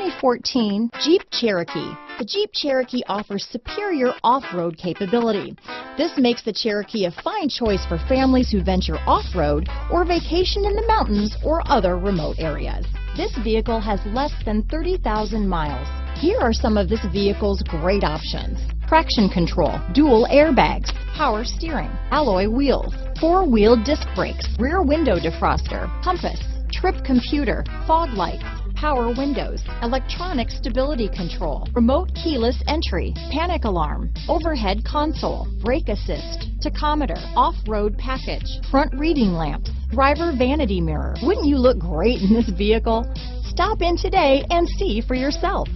2014 Jeep Cherokee. The Jeep Cherokee offers superior off-road capability. This makes the Cherokee a fine choice for families who venture off-road or vacation in the mountains or other remote areas. This vehicle has less than 30,000 miles. Here are some of this vehicle's great options: traction control, dual airbags, power steering, alloy wheels, four-wheel disc brakes, rear window defroster, compass, trip computer, fog lights, power windows, electronic stability control, remote keyless entry, panic alarm, overhead console, brake assist, tachometer, off-road package, front reading lamps, driver vanity mirror. Wouldn't you look great in this vehicle? Stop in today and see for yourself.